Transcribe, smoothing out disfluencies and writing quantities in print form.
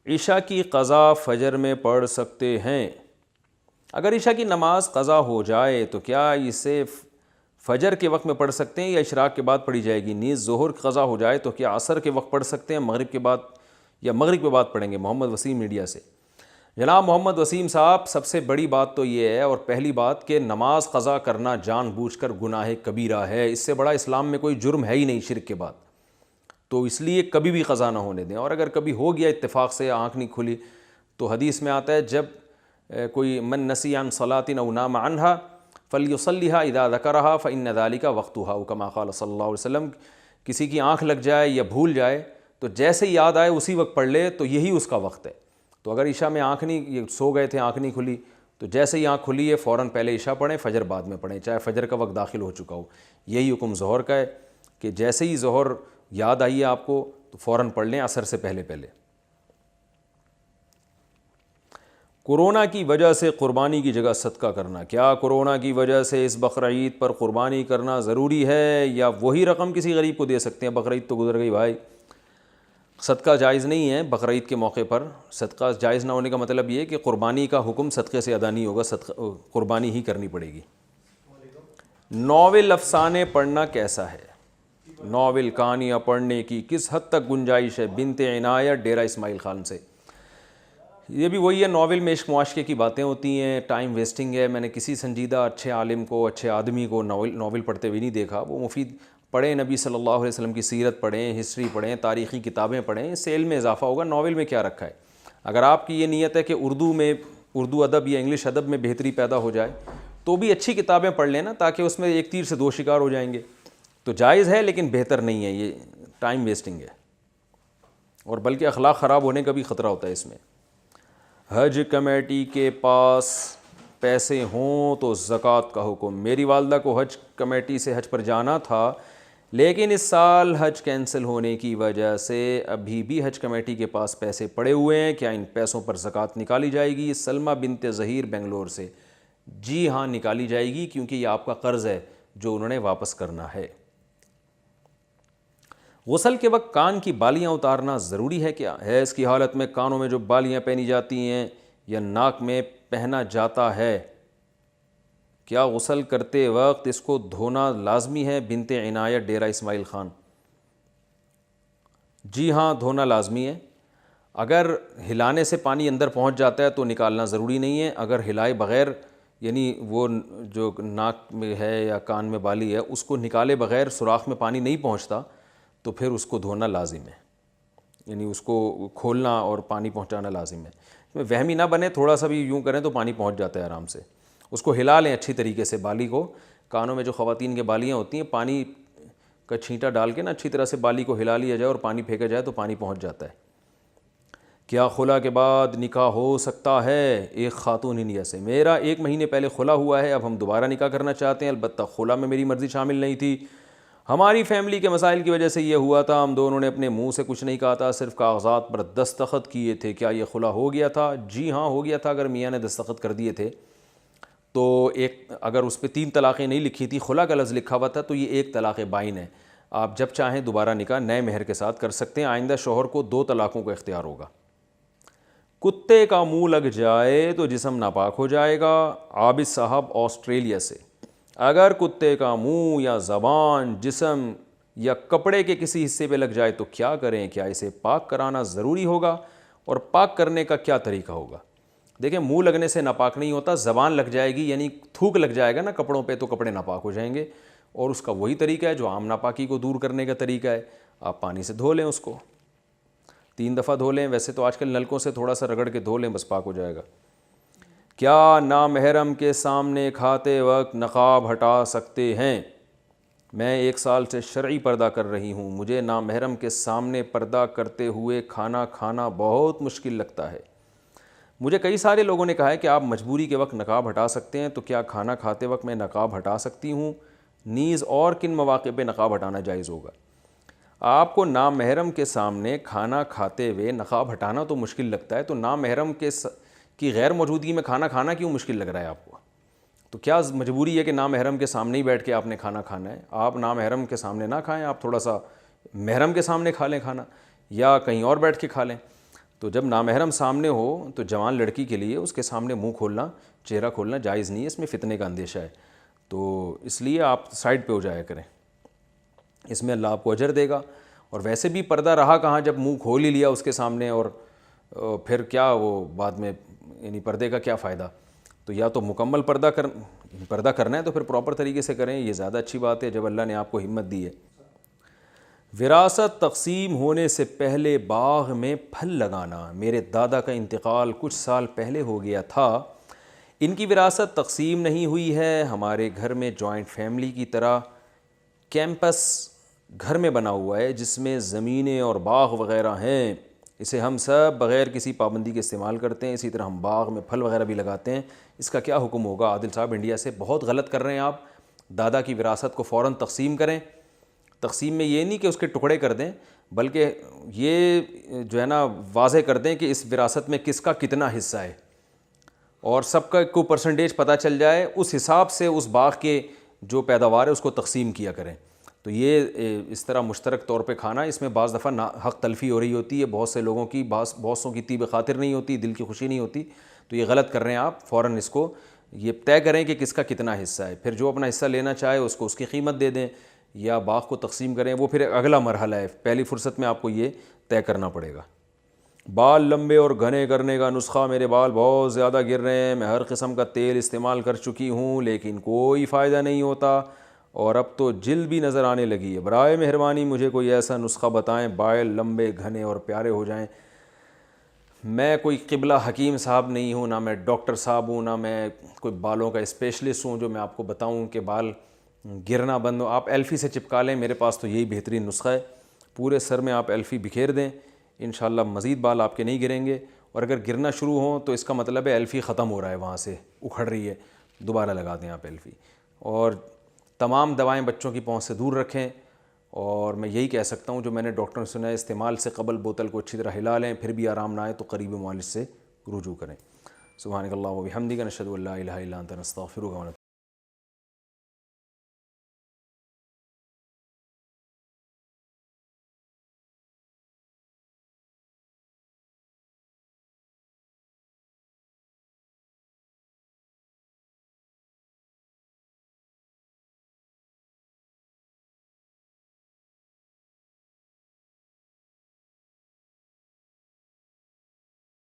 عشاء کی قضا فجر میں پڑھ سکتے ہیں؟ اگر عشاء کی نماز قضا ہو جائے تو کیا اسے فجر کے وقت میں پڑھ سکتے ہیں یا اشراق کے بعد پڑھی جائے گی؟ نیز ظہر کی قضا ہو جائے تو کیا عصر کے وقت پڑھ سکتے ہیں مغرب کے بعد یا مغرب کے بعد پڑھیں گے؟ محمد وسیم میڈیا سے۔ جناب محمد وسیم صاحب، سب سے بڑی بات تو یہ ہے، اور پہلی بات کہ نماز قضا کرنا جان بوجھ کر گناہ کبیرہ ہے۔ اس سے بڑا اسلام میں کوئی جرم ہے ہی نہیں شرک کے بعد، تو اس لیے کبھی بھی قضا نہ ہونے دیں۔ اور اگر کبھی ہو گیا اتفاق سے، آنکھ نہیں کھلی، تو حدیث میں آتا ہے جب کوئی من نسی عن صلاۃ او نام عنہا فلیصلیھا اذا ذکرھا فان ذلک وقتھا، کما قال صلی اللہ علیہ وسلم۔ کسی کی آنکھ لگ جائے یا بھول جائے تو جیسے ہی یاد آئے اسی وقت پڑھ لے، تو یہی اس کا وقت ہے۔ تو اگر عشاء میں سو گئے تھے، آنکھ نہیں کھلی، تو جیسے ہی آنکھ کھلی ہے فوراً پہلے عشاء پڑھیں، فجر بعد میں پڑھیں، چاہے فجر کا وقت داخل ہو چکا ہو۔ یہی حکم ظہر کا ہے کہ جیسے ہی ظہر یاد آئی ہے آپ کو تو فوراً پڑھ لیں، عصر سے پہلے پہلے۔ کورونا کی وجہ سے قربانی کی جگہ صدقہ کرنا، کیا کورونا کی وجہ سے اس بقرعید پر قربانی کرنا ضروری ہے یا وہی رقم کسی غریب کو دے سکتے ہیں؟ بقرعید تو گزر گئی بھائی، صدقہ جائز نہیں ہے بقرعید کے موقع پر۔ صدقہ جائز نہ ہونے کا مطلب یہ ہے کہ قربانی کا حکم صدقے سے ادا نہیں ہوگا، قربانی ہی کرنی پڑے گی۔ ناول افسانے پڑھنا کیسا ہے؟ ناول کہانیاں پڑھنے کی کس حد تک گنجائش ہے؟ بنت عنایت، ڈیرہ اسماعیل خان سے۔ یہ بھی وہی ہے، ناول میں عشق معاشقے کی باتیں ہوتی ہیں، ٹائم ویسٹنگ ہے۔ میں نے کسی سنجیدہ اچھے عالم کو، اچھے آدمی کو ناول پڑھتے ہوئے نہیں دیکھا۔ وہ مفید پڑھیں، نبی صلی اللہ علیہ وسلم کی سیرت پڑھیں، ہسٹری پڑھیں، تاریخی کتابیں پڑھیں، اس سے علم میں اضافہ ہوگا۔ ناول میں کیا رکھا ہے؟ اگر آپ کی یہ نیت ہے کہ اردو ادب یا انگلش ادب میں بہتری پیدا ہو جائے تو بھی اچھی کتابیں پڑھ لینا، تاکہ اس میں ایک تیر سے دو شکار ہو جائیں گے۔ تو جائز ہے لیکن بہتر نہیں ہے، یہ ٹائم ویسٹنگ ہے، اور بلکہ اخلاق خراب ہونے کا بھی خطرہ ہوتا ہے اس میں۔ حج کمیٹی کے پاس پیسے ہوں تو زکوٰۃ کا حکم۔ میری والدہ کو حج کمیٹی سے حج پر جانا تھا، لیکن اس سال حج کینسل ہونے کی وجہ سے ابھی بھی حج کمیٹی کے پاس پیسے پڑے ہوئے ہیں، کیا ان پیسوں پر زکوٰۃ نکالی جائے گی؟ سلمہ بنت ظہیر بنگلور سے۔ جی ہاں، نکالی جائے گی، کیونکہ یہ آپ کا قرض ہے جو انہوں نے واپس کرنا ہے۔ غسل کے وقت کان کی بالیاں اتارنا ضروری ہے کیا؟ حیض کی حالت میں کانوں میں جو بالیاں پہنی جاتی ہیں یا ناک میں پہنا جاتا ہے، کیا غسل کرتے وقت اس کو دھونا لازمی ہے؟ بنت عنایت، ڈیرہ اسماعیل خان۔ جی ہاں، دھونا لازمی ہے۔ اگر ہلانے سے پانی اندر پہنچ جاتا ہے تو نکالنا ضروری نہیں ہے۔ اگر ہلائے بغیر، یعنی وہ جو ناک میں ہے یا کان میں بالی ہے اس کو نکالے بغیر سوراخ میں پانی نہیں پہنچتا تو پھر اس کو دھونا لازم ہے، یعنی اس کو کھولنا اور پانی پہنچانا لازم ہے۔ اس میں وہمی نہ بنے، تھوڑا سا بھی یوں کریں تو پانی پہنچ جاتا ہے آرام سے۔ اس کو ہلا لیں اچھی طریقے سے، بالی کو، کانوں میں جو خواتین کے بالیاں ہوتی ہیں، پانی کا چھینٹا ڈال کے نا اچھی طرح سے بالی کو ہلا لیا جائے اور پانی پھینکا جائے تو پانی پہنچ جاتا ہے۔ کیا خلا کے بعد نکاح ہو سکتا ہے؟ ایک خاتون انڈیا سے۔ میرا 1 مہینے پہلے خلا ہوا ہے، اب ہم دوبارہ نکاح کرنا چاہتے ہیں، البتہ خلا میں میری مرضی شامل نہیں تھی، ہماری فیملی کے مسائل کی وجہ سے یہ ہوا تھا، ہم دونوں نے اپنے منہ سے کچھ نہیں کہا تھا، صرف کاغذات پر دستخط کیے تھے، کیا یہ خلا ہو گیا تھا؟ جی ہاں، ہو گیا تھا۔ اگر میاں نے دستخط کر دیے تھے تو اگر اس پہ 3 طلاقیں نہیں لکھی تھی، خلا کا لفظ لکھا ہوا تھا، تو یہ 1 طلاق بائن ہے۔ آپ جب چاہیں دوبارہ نکاح نئے مہر کے ساتھ کر سکتے ہیں، آئندہ شوہر کو 2 طلاقوں کا اختیار ہوگا۔ کتے کا منہ لگ جائے تو جسم ناپاک ہو جائے گا۔ عابد صاحب، آسٹریلیا سے۔ اگر کتے کا منہ یا زبان جسم یا کپڑے کے کسی حصے پہ لگ جائے تو کیا کریں؟ کیا اسے پاک کرانا ضروری ہوگا اور پاک کرنے کا کیا طریقہ ہوگا؟ دیکھیں، منہ لگنے سے ناپاک نہیں ہوتا، زبان لگ جائے گی یعنی تھوک لگ جائے گا نا کپڑوں پہ تو کپڑے ناپاک ہو جائیں گے، اور اس کا وہی طریقہ ہے جو عام ناپاکی کو دور کرنے کا طریقہ ہے، آپ پانی سے دھو لیں، اس کو 3 دفعہ دھو لیں، ویسے تو آج کل نلکوں سے تھوڑا سا رگڑ کے دھو لیں، بس پاک ہو جائے گا۔ کیا نامحرم کے سامنے کھاتے وقت نقاب ہٹا سکتے ہیں؟ میں 1 سال سے شرعی پردہ کر رہی ہوں، مجھے نامحرم کے سامنے پردہ کرتے ہوئے کھانا کھانا بہت مشکل لگتا ہے۔ مجھے کئی سارے لوگوں نے کہا ہے کہ آپ مجبوری کے وقت نقاب ہٹا سکتے ہیں، تو کیا کھانا کھاتے وقت میں نقاب ہٹا سکتی ہوں؟ نیز اور کن مواقع پہ نقاب ہٹانا جائز ہوگا؟ آپ کو نامحرم کے سامنے کھانا کھاتے ہوئے نقاب ہٹانا تو مشکل لگتا ہے، تو نامحرم کی غیر موجودگی میں کھانا کھانا کیوں مشکل لگ رہا ہے آپ کو؟ تو کیا مجبوری ہے کہ نامحرم کے سامنے ہی بیٹھ کے آپ نے کھانا کھانا ہے؟ آپ نامحرم کے سامنے نہ کھائیں، آپ تھوڑا سا محرم کے سامنے کھا لیں کھانا، یا کہیں اور بیٹھ کے کھا لیں۔ تو جب نامحرم سامنے ہو تو جوان لڑکی کے لیے اس کے سامنے منہ کھولنا، چہرہ کھولنا جائز نہیں ہے، اس میں فتنے کا اندیشہ ہے، تو اس لیے آپ سائڈ پہ ہو جایا کریں، اس میں اللہ آپ کو اجر دے گا۔ اور ویسے بھی پردہ رہا کہاں جب منہ کھول ہی لیا اس کے سامنے، اور پھر کیا وہ بعد میں یعنی پردے کا کیا فائدہ؟ تو یا تو مکمل پردہ کرنا ہے تو پھر پراپر طریقے سے کریں، یہ زیادہ اچھی بات ہے جب اللہ نے آپ کو ہمت دی ہے۔ وراثت تقسیم ہونے سے پہلے باغ میں پھل لگانا۔ میرے دادا کا انتقال کچھ سال پہلے ہو گیا تھا، ان کی وراثت تقسیم نہیں ہوئی ہے، ہمارے گھر میں جوائنٹ فیملی کی طرح کیمپس گھر میں بنا ہوا ہے جس میں زمینیں اور باغ وغیرہ ہیں، اسے ہم سب بغیر کسی پابندی کے استعمال کرتے ہیں، اسی طرح ہم باغ میں پھل وغیرہ بھی لگاتے ہیں، اس کا کیا حکم ہوگا؟ عادل صاحب انڈیا سے، بہت غلط کر رہے ہیں آپ، دادا کی وراثت کو فوراً تقسیم کریں۔ تقسیم میں یہ نہیں کہ اس کے ٹکڑے کر دیں، بلکہ یہ جو ہے نا واضح کر دیں کہ اس وراثت میں کس کا کتنا حصہ ہے، اور سب کا کو پرسنٹیج پتہ چل جائے، اس حساب سے اس باغ کے جو پیداوار ہے اس کو تقسیم کیا کریں۔ تو یہ اس طرح مشترک طور پہ کھانا، اس میں بعض دفعہ حق تلفی ہو رہی ہوتی ہے، بہت سے لوگوں کی، بہت سوں کی طیب خاطر نہیں ہوتی، دل کی خوشی نہیں ہوتی، تو یہ غلط کر رہے ہیں آپ۔ فوراً اس کو یہ طے کریں کہ کس کا کتنا حصہ ہے، پھر جو اپنا حصہ لینا چاہے اس کو اس کی قیمت دے دیں یا باغ کو تقسیم کریں، وہ پھر اگلا مرحلہ ہے، پہلی فرصت میں آپ کو یہ طے کرنا پڑے گا۔ بال لمبے اور گھنے کرنے کا نسخہ۔ میرے بال بہت زیادہ گر رہے ہیں، میں ہر قسم کا تیل استعمال کر چکی ہوں لیکن کوئی فائدہ نہیں ہوتا، اور اب تو جلد بھی نظر آنے لگی ہے، برائے مہربانی مجھے کوئی ایسا نسخہ بتائیں بال لمبے گھنے اور پیارے ہو جائیں۔ میں کوئی قبلہ حکیم صاحب نہیں ہوں، نہ میں ڈاکٹر صاحب ہوں، نہ میں کوئی بالوں کا اسپیشلسٹ ہوں جو میں آپ کو بتاؤں کہ بال گرنا بند ہو۔ آپ ایلفی سے چپکا لیں، میرے پاس تو یہی بہترین نسخہ ہے، پورے سر میں آپ ایلفی بکھیر دیں، انشاءاللہ مزید بال آپ کے نہیں گریں گے، اور اگر گرنا شروع ہوں تو اس کا مطلب ہے ایلفی ختم ہو رہا ہے، وہاں سے اکھڑ رہی ہے، دوبارہ لگا دیں آپ ایلفی۔ اور تمام دوائیں بچوں کی پہنچ سے دور رکھیں، اور میں یہی کہہ سکتا ہوں جو میں نے ڈاکٹر سے سنا ہے، استعمال سے قبل بوتل کو اچھی طرح ہلا لیں، پھر بھی آرام نہ آئے تو قریبی معالج سے رجوع کریں۔ سبحانک اللہم و بحمدک، نشہد ان لا الہ الا انت، نستغفرک و نتوب